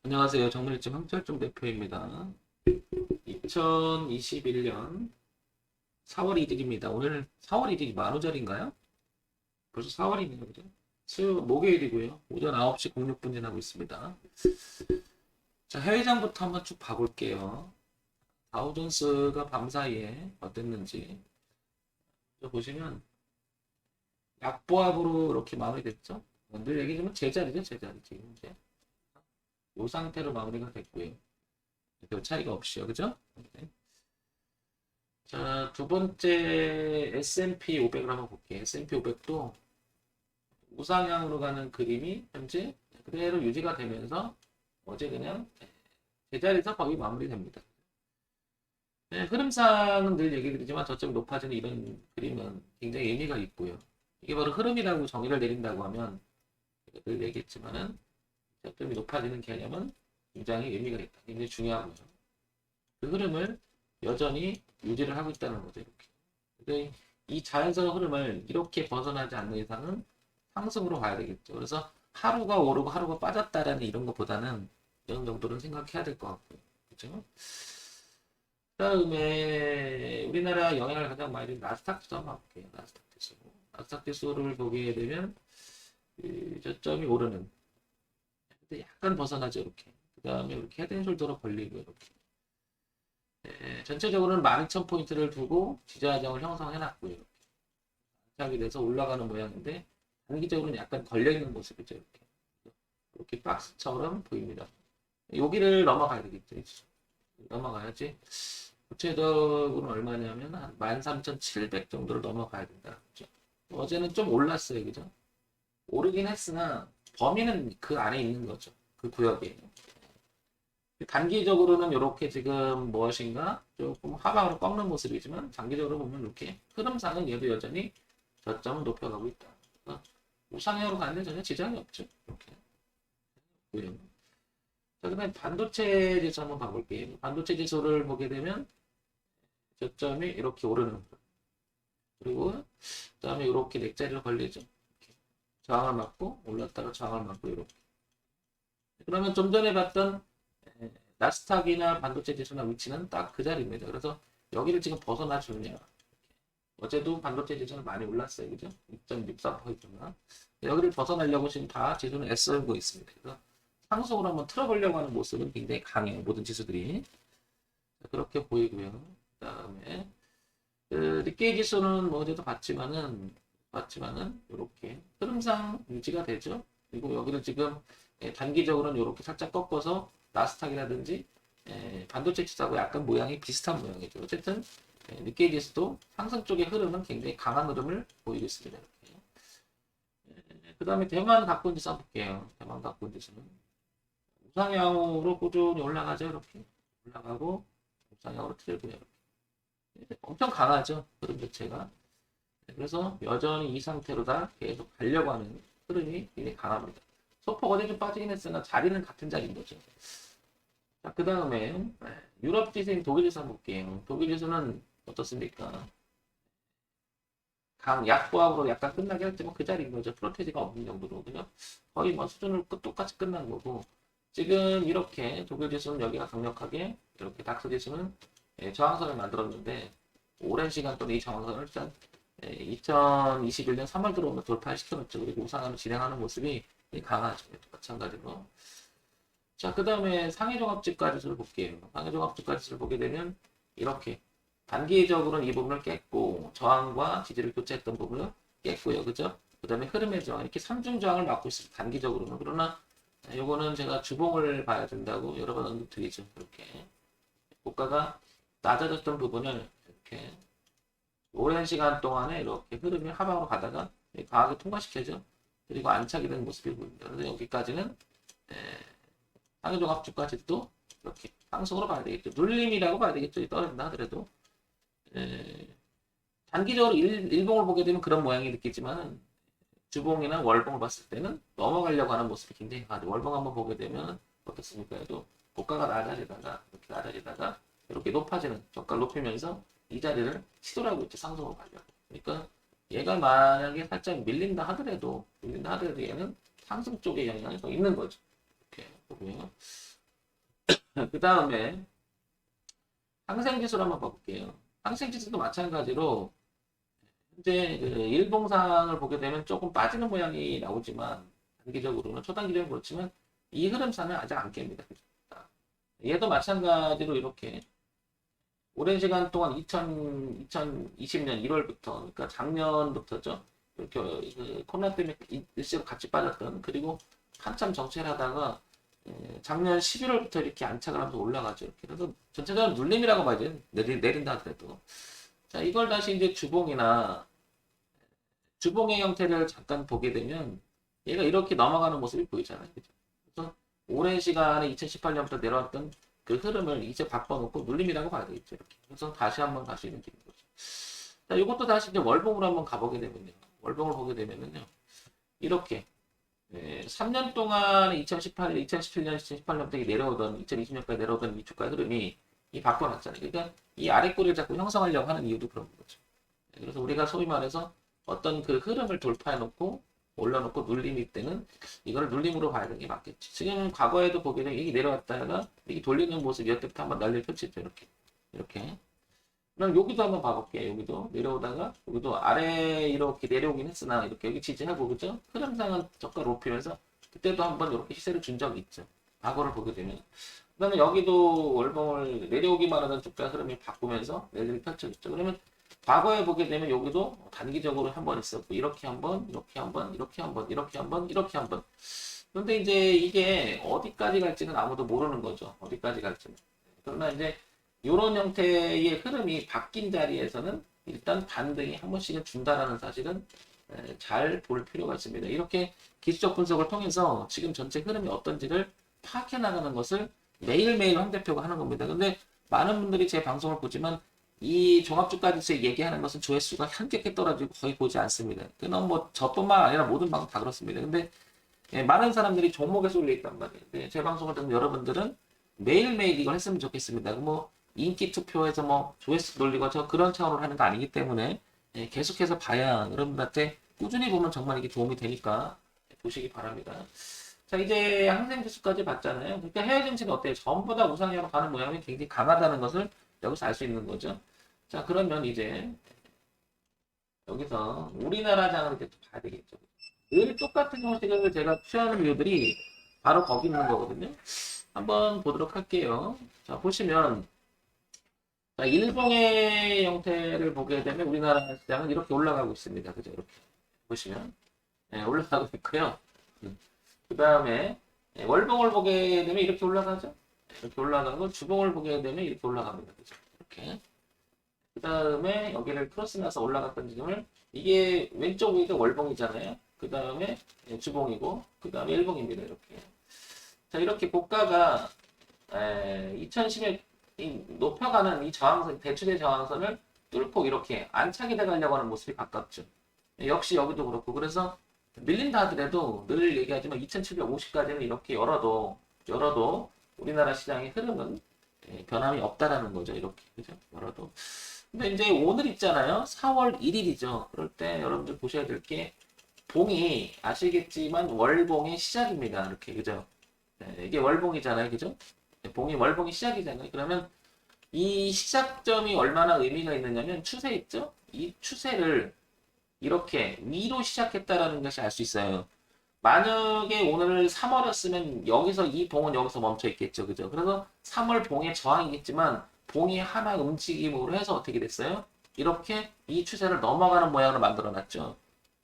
안녕하세요. 정밀집 황철중 대표입니다. 2021년 4월 1일입니다. 오늘 4월 1일이 만우절인가요? 벌써 4월이네요. 그죠? 목요일이고요. 오전 9시 06분 지나고 있습니다. 자, 해외장부터 한번 쭉 봐볼게요. 다우존스가 밤사이에 어땠는지 보시면 약보합으로 이렇게 마무리됐죠? 늘 얘기하지만 제자리죠, 제자리. 지금 이제 이 상태로 마무리가 됐고요. 별 차이가 없이요, 그죠? 네. 자, 두 번째 S&P 500을 한번 볼게요. S&P 500도 우상향으로 가는 그림이 현재 그대로 유지가 되면서 어제 그냥 제자리에서 거의 마무리됩니다. 네, 흐름상은 늘 얘기 드리지만 저점이 높아지는 이런 그림은 굉장히 의미가 있고요. 이게 바로 흐름이라고 정의를 내린다고 하면 늘 얘기했지만은 저점이 높아지는 개념은 굉장히 의미가 있다. 굉장히 중요하고요. 그 흐름을 여전히 유지를 하고 있다는 거죠. 이렇게. 근데 이 자연스러운 흐름을 이렇게 벗어나지 않는 이상은 상승으로 가야 되겠죠. 그래서 하루가 오르고 하루가 빠졌다라는 이런 것보다는 이런 정도는 생각해야 될 것 같고요. 그렇죠? 그다음에 우리나라 영향을 가장 많이 주는 나스닥 지수 한번 볼게요. 나스닥 지수. 나스닥 지수를 보게 되면 그 저점이 오르는. 근데 약간 벗어나죠. 이렇게. 그 다음에 이렇게 헤드앤숄더로 벌리고 이렇게. 전체적으로는 12,000포인트를 두고 지지하장을 형성해놨고요. 이렇게. 시작이 돼서 올라가는 모양인데 단기적으로는 약간 걸려있는 모습이죠. 이렇게. 이렇게 박스처럼 보입니다. 여기를 넘어가야 되겠죠. 넘어가야지. 구체적으로는 얼마냐면 한 13,700 정도를 넘어가야 된다. 그렇죠? 어제는 좀 올랐어요. 그죠? 오르긴 했으나 범위는 그 안에 있는 거죠. 그 구역에. 단기적으로는 이렇게 지금 무엇인가 조금 하방으로 꺾는 모습이지만 장기적으로 보면 이렇게 흐름상은 얘도 여전히 저점을 높여가고 있다. 우상향으로 가는데 전혀 지장이 없죠. 이렇게. 자, 그다음에 반도체 지수 한번 봐볼게요. 반도체 지수를 보게 되면 저점이 이렇게 오르는 거. 그리고 그다음에 이렇게 넥자리를 걸리죠. 이렇게. 저항을 맞고 올랐다가 저항을 맞고 이렇게. 그러면 좀 전에 봤던 나스닥이나 반도체 지수나 위치는 딱 그 자리입니다. 그래서 여기를 지금 벗어나 주느냐. 어제도 반도체 지수는 많이 올랐어요. 그죠? 2.64%나. 여기를 벗어나려고 지금 다 지수는 애쓰고 있습니다. 그래서 상승으로 한번 틀어보려고 하는 모습은 굉장히 강해요. 모든 지수들이. 그렇게 보이고요. 그 다음에 니케이 지수는 뭐 어제도 봤지만은 이렇게 흐름상 유지가 되죠. 그리고 여기를 지금 단기적으로는 이렇게 살짝 꺾어서 나스닥이라든지 반도체 지수하고 약간 모양이 비슷한 모양이죠. 어쨌든 니케이 지수도 상승 쪽의 흐름은 굉장히 강한 흐름을 보이고 있습니다. 이렇게. 그 다음에 대만 각군 지수 한번 볼게요. 대만 각군 지수는 우상향으로 꾸준히 올라가죠. 이렇게 올라가고 우상향으로 틀고요. 이렇게. 엄청 강하죠. 흐름 자체가. 그래서 여전히 이 상태로다 계속 가려고 하는 흐름이 굉장히 강합니다. 소폭 어디 좀 빠지긴 했으나 자리는 같은 자리인 거죠. 자, 그 다음에 유럽 지수인 독일 지수 한번 볼게요. 독일 지수는 어떻습니까? 약보합으로 약간 끝나게 했지만 그 자리인 거죠. 프로테지가 없는 정도로. 그죠? 거의 뭐 수준을 똑같이 끝난 거고. 지금 이렇게 독일 지수는 여기가 강력하게 이렇게 닥스 지수는 저항선을 만들었는데 오랜 시간 동안 이 저항선을 일단 2021년 3월 들어오면 돌파시켜놨죠. 그리고 우상향을 진행하는 모습이 강하죠. 마찬가지로. 자, 그 다음에 상해종합지가 지수를 볼게요. 상해종합지가 지수를 보게 되면 이렇게 단기적으로는 이 부분을 깼고 저항과 지지를 교체했던 부분을 깼고요. 그죠? 그 다음에 흐름의 저항 이렇게 3중 저항을 막고 있습니다. 단기적으로는. 그러나 요거는 제가 주봉을 봐야 된다고 여러 번 언급드리죠. 이렇게 고가가 낮아졌던 부분을 이렇게 오랜 시간 동안에 이렇게 흐름이 하방으로 가다가 강하게 통과시켜죠. 그리고 안착이 된 모습이 보입니다. 그래서 여기까지는 상해종합주까지도 이렇게 상승으로 봐야 되겠죠. 눌림이라고 봐야 되겠죠. 떨어진다 하더라도. 단기적으로 일봉을 보게 되면 그런 모양이 느끼지만 주봉이나 월봉을 봤을 때는 넘어가려고 하는 모습이 굉장히 강하죠. 월봉 한번 보게 되면 어떻습니까? 또 고가가 낮아지다가 이렇게 높아지는 저가를 높이면서 이 자리를 시도를 하고 있죠. 상승으로 가려고. 그러니까 얘가 만약에 살짝 밀린다 하더라도 얘는 상승 쪽에 영향이 더 있는 거죠. 이렇게 보고요. 그 다음에 항생지수를 한번 봐볼게요. 항생지수도 마찬가지로 현재 그 일봉상을 보게 되면 조금 빠지는 모양이 나오지만 단기적으로는 초단기적으로 그렇지만 이 흐름상은 아직 안 깹니다. 얘도 마찬가지로 이렇게 오랜 시간 동안 2020년 1월부터 그러니까 작년부터죠. 이렇게 그 코로나 때문에 일시로 같이 빠졌던 그리고 한참 정체를 하다가 작년 11월부터 이렇게 안착을 하면서 올라가죠. 이렇게. 그래서 전체적으로 눌림이라고 봐야죠. 내린다 하더라도. 자, 이걸 다시 이제 주봉의 형태를 잠깐 보게 되면 얘가 이렇게 넘어가는 모습이 보이잖아요. 그죠? 그래서 오랜 시간에 2018년부터 내려왔던 그 흐름을 이제 바꿔놓고 눌림이라고 봐야 되겠죠. 이렇게. 그래서 다시 한번 다시 느끼는 거죠. 자, 이것도 다시 이제 월봉으로 한번 가보게 되면요. 월봉을 보게 되면요. 이렇게 3년 동안 2018년, 2017년, 2018년부터 내려오던 2020년까지 내려오던 이 주가 흐름이 이 바꿔놨잖아요. 그러니까 이 아래 꼬리를 자꾸 형성하려고 하는 이유도 그런 거죠. 그래서 우리가 소위 말해서 어떤 그 흐름을 돌파해놓고 올려놓고 눌림일 때는 이걸 눌림으로 봐야 되는 게 맞겠지. 지금 과거에도 보게 되면 이게 내려왔다가 이게 돌리는 모습이 이때부터 한번 난리를 펼치죠. 이렇게. 그럼 여기도 한번 봐볼게요. 여기도 내려오다가 여기도 아래 이렇게 내려오긴 했으나 이렇게 여기 지지하고 그죠? 흐름상은 저가 높이면서 그때도 한번 이렇게 시세를 준 적이 있죠. 과거를 보게 되면. 그 다음에 여기도 월봉을 내려오기만 하던 주가 흐름이 바꾸면서 내리를 펼쳐졌죠. 그러면 과거에 보게 되면 여기도 단기적으로 한 번 있었고 이렇게 한 번, 이렇게 한 번, 이렇게 한 번, 이렇게 한 번, 이렇게 한 번. 그런데 이제 이게 어디까지 갈지는 아무도 모르는 거죠. 어디까지 갈지는. 그러나 이제 이런 형태의 흐름이 바뀐 자리에서는 일단 반등이 한 번씩은 준다라는 사실은 잘 볼 필요가 있습니다. 이렇게 기술적 분석을 통해서 지금 전체 흐름이 어떤지를 파악해 나가는 것을 매일매일 황 대표가 하는 겁니다. 근데 많은 분들이 제 방송을 보지만 이 종합주가지수 얘기하는 것은 조회수가 현격히 떨어지고 거의 보지 않습니다. 그건 뭐 저뿐만 아니라 모든 방송 다 그렇습니다. 근데 많은 사람들이 종목에 쏠려 있단 말이에요. 제 방송을 듣는 여러분들은 매일매일 이걸 했으면 좋겠습니다. 뭐 인기 투표에서 뭐 조회수 돌리고 저 그런 차원으로 하는 거 아니기 때문에 계속해서 봐야 여러분들한테 꾸준히 보면 정말 이게 도움이 되니까 보시기 바랍니다. 자, 이제 항생지수까지 봤잖아요. 그러니까 해외 증시는 어때요? 전부 다 우상향으로 가는 모양이 굉장히 강하다는 것을 여기서 알 수 있는 거죠. 자, 그러면 이제 여기서 우리나라 장을 이제 또 봐야 되겠죠. 늘 똑같은 형식을 제가 취하는 이유들이 바로 거기 있는 거거든요. 한번 보도록 할게요. 자, 보시면 자, 일봉의 형태를 보게 되면 우리나라 시장은 이렇게 올라가고 있습니다. 그죠? 이렇게 보시면 올라가고 있고요. 그 다음에 월봉을 보게 되면 이렇게 올라가죠. 이렇게 올라가고 주봉을 보게 되면 이렇게 올라갑니다. 그죠? 이렇게. 그 다음에 여기를 크로스 나서 올라갔던 지점을 이게 왼쪽 위가 월봉이잖아요. 그 다음에 주봉이고 그 다음에 일봉입니다. 이렇게. 자, 이렇게 고가가 2010에 높아가는 이 저항선, 대출의 저항선을 뚫고 이렇게 안착이 돼가려고 하는 모습이 가깝죠. 역시 여기도 그렇고 그래서 밀린다 하더라도 늘 얘기하지만 2750까지는 이렇게 열어도 우리나라 시장의 흐름은 변함이 없다라는 거죠. 이렇게 그죠? 열어도. 근데 이제 오늘 있잖아요. 4월 1일이죠. 그럴 때 여러분들 보셔야 될 게 봉이 아시겠지만 월봉의 시작입니다. 이렇게 그죠? 이게 월봉이잖아요. 그죠? 월봉이 시작이잖아요. 그러면 이 시작점이 얼마나 의미가 있느냐면 추세 있죠? 이 추세를 이렇게 위로 시작했다라는 것이 알 수 있어요. 만약에 오늘 3월이었으면 여기서 이 봉은 여기서 멈춰 있겠죠. 그죠? 그래서 3월 봉의 저항이겠지만 봉이 하나 움직임으로 해서 어떻게 됐어요? 이렇게 이 추세를 넘어가는 모양을 만들어 놨죠.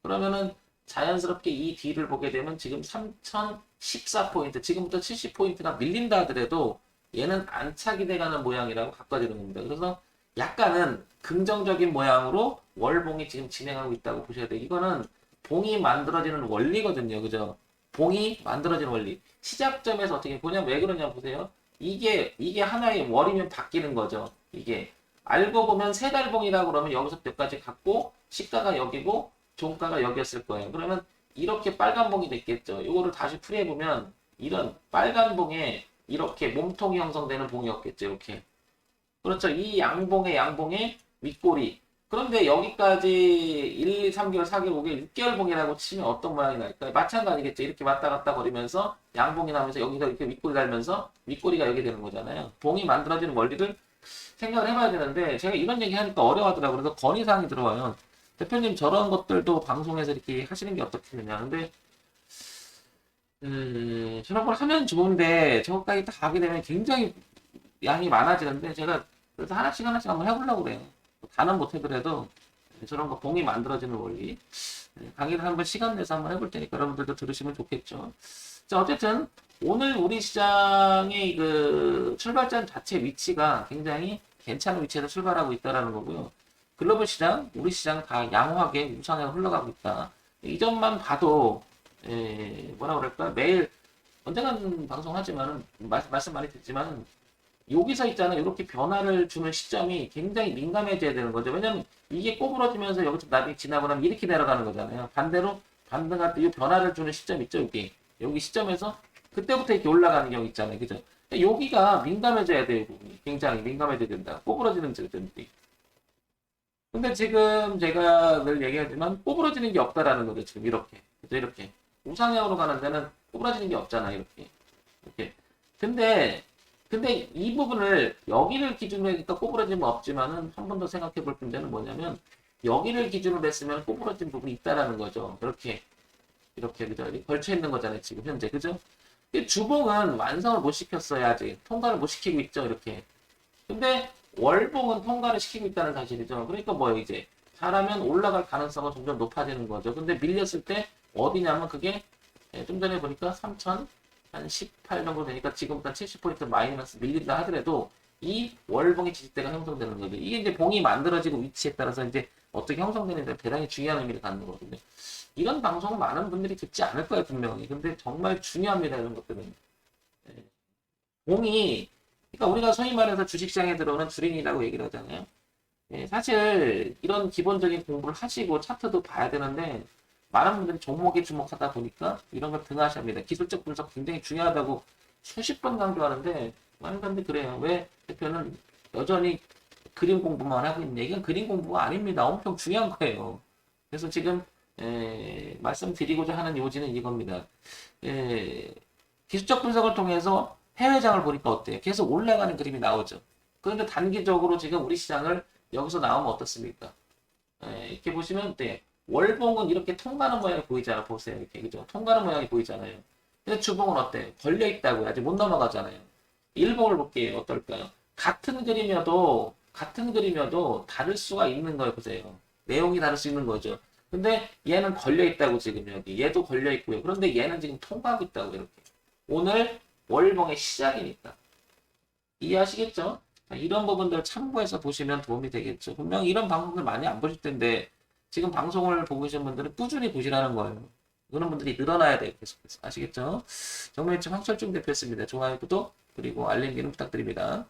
그러면은 자연스럽게 이 뒤를 보게 되면 지금 3014포인트, 지금부터 70포인트가 밀린다 하더라도 얘는 안착이 돼가는 모양이라고 가꿔지는 겁니다. 그래서 약간은 긍정적인 모양으로 월봉이 지금 진행하고 있다고 보셔야 돼요. 이거는 봉이 만들어지는 원리거든요. 그죠? 봉이 만들어지는 원리. 시작점에서 어떻게 보냐? 왜 그러냐 보세요. 이게 하나의 월이면 바뀌는 거죠. 이게 알고 보면 세 달봉이라고 그러면 여기서 몇까지 갔고 시가가 여기고 종가가 여기였을 거예요. 그러면 이렇게 빨간 봉이 됐겠죠. 이거를 다시 풀이해보면 이런 빨간 봉에 이렇게 몸통이 형성되는 봉이었겠죠. 이렇게. 그렇죠. 이 양봉의 윗꼬리. 그런데 여기까지 1, 2, 3개월, 4개월, 5개월, 6개월 봉이라고 치면 어떤 모양이 날까요? 마찬가지겠죠. 이렇게 왔다 갔다 거리면서 양봉이 나면서 여기서 이렇게 윗꼬리 달면서 윗꼬리가 여기 되는 거잖아요. 봉이 만들어지는 원리를 생각을 해봐야 되는데 제가 이런 얘기 하니까 어려워하더라고요. 그래서 건의사항이 들어와요. 대표님 저런 것들도 방송에서 이렇게 하시는 게 어떻겠느냐. 근데 저런 걸 하면 좋은데 저것까지 딱 가게 되면 굉장히 양이 많아지는데 제가 그래서 하나씩 하나씩 한번 해보려고 그래요. 다는 못해더라도 저런 거 봉이 만들어지는 원리 강의를 한번 시간 내서 한번 해볼 테니까 여러분들도 들으시면 좋겠죠. 자, 어쨌든 오늘 우리 시장의 그 출발점 자체 위치가 굉장히 괜찮은 위치에서 출발하고 있다는 거고요. 글로벌 시장, 우리 시장 다 양호하게 우상향 흘러가고 있다. 이 점만 봐도 뭐라 그럴까 매일 언젠간 방송하지만은 말씀 많이 듣지만 여기서 있잖아요. 이렇게 변화를 주는 시점이 굉장히 민감해져야 되는 거죠. 왜냐면 이게 꼬부러지면서 여기서 나중에 지나고 나면 이렇게 내려가는 거잖아요. 반대로 반등할 때 이 변화를 주는 시점 있죠. 여기 시점에서 그때부터 이렇게 올라가는 경우 있잖아요. 그죠? 여기가 민감해져야 돼요. 굉장히 민감해져야 된다. 꼬부러지는 증들이. 근데 지금 제가 늘 얘기하지만 꼬부러지는 게 없다라는 거죠. 지금 이렇게. 그죠? 이렇게. 우상향으로 가는 데는 꼬부러지는 게 없잖아요. 이렇게. 이렇게. 근데 이 부분을 여기를 기준으로 하니까 꼬부러짐은 없지만은 한 번 더 생각해 볼 문제는 뭐냐면 여기를 기준으로 했으면 꼬부러진 부분이 있다라는 거죠. 이렇게 그죠? 걸쳐 있는 거잖아요. 지금 현재 그죠? 주봉은 완성을 못 시켰어요. 아직 통과를 못 시키고 있죠. 이렇게. 근데 월봉은 통과를 시키고 있다는 사실이죠. 그러니까 뭐 이제 잘하면 올라갈 가능성은 점점 높아지는 거죠. 근데 밀렸을 때 어디냐면 그게 좀 전에 보니까 3천 한 18 정도 되니까 지금부터 70포인트 마이너스 밀린다 하더라도 이 월봉의 지지대가 형성되는 거죠. 이게 이제 봉이 만들어지고 위치에 따라서 이제 어떻게 형성되는지 대단히 중요한 의미를 갖는 거거든요. 이런 방송은 많은 분들이 듣지 않을 거예요, 분명히. 근데 정말 중요합니다, 이런 것들은. 예. 봉이, 그러니까 우리가 소위 말해서 주식시장에 들어오는 주린이라고 얘기를 하잖아요. 예, 사실 이런 기본적인 공부를 하시고 차트도 봐야 되는데 많은 분들이 종목에 주목하다 보니까 이런 걸 등하시합니다. 기술적 분석 굉장히 중요하다고 수십 번 강조하는데 많은 분들이 그래요. 왜 대표는 여전히 그림 공부만 하고 있냐. 이건 그림 공부가 아닙니다. 엄청 중요한 거예요. 그래서 지금 말씀드리고자 하는 요지는 이겁니다. 기술적 분석을 통해서 해외장을 보니까 어때요? 계속 올라가는 그림이 나오죠. 그런데 단기적으로 지금 우리 시장을 여기서 나오면 어떻습니까? 이렇게 보시면 어때요? 월봉은 이렇게 통과하는 모양이 보이잖아. 보세요. 이렇게. 그죠? 통과하는 모양이 보이잖아요. 근데 주봉은 어때요? 걸려있다고요. 아직 못 넘어가잖아요. 일봉을 볼게요. 어떨까요? 같은 그림이어도 다를 수가 있는 거예요. 보세요. 내용이 다를 수 있는 거죠. 근데 얘는 걸려있다고 지금 여기. 얘도 걸려있고요. 그런데 얘는 지금 통과하고 있다고 이렇게. 오늘 월봉의 시작이니까. 이해하시겠죠? 자, 이런 부분들 참고해서 보시면 도움이 되겠죠. 분명히 이런 방송들 많이 안 보실 텐데 지금 방송을 보고 계신 분들은 꾸준히 보시라는 거예요. 그런 분들이 늘어나야 돼요. 계속해서. 아시겠죠? 정말 좀 황철중 대표였습니다. 좋아요, 구독, 그리고 알림 기능 부탁드립니다.